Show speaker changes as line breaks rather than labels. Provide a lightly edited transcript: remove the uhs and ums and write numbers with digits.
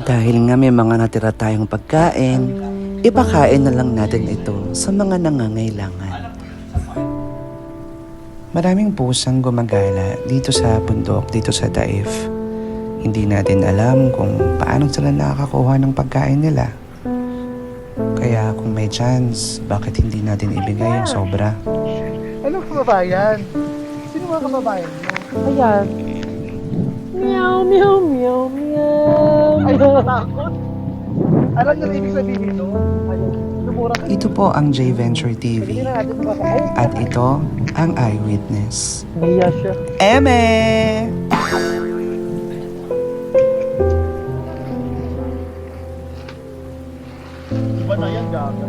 Dahil nga may mga natira tayong pagkain, ipakain na lang natin ito sa mga nangangailangan. Maraming pusang gumagala dito sa bundok, dito sa Taif. Hindi natin alam kung paano sila nakakakuha ng pagkain nila. Kaya kung may chance, bakit hindi natin ibigay yung sobra?
Ano kababayan? Sino mga kababayan mo?
Ayan. Meow, meow, meow, meow.
Ay, nakakot. Alam niyo na ibig sabihin nito? Lumura ka.
Ito po ang J Venture
Hindi
TV.
na natin makakain.
At ito ang Eyewitness.
Naiya siya.
Eme!
Iba na yan, gaga.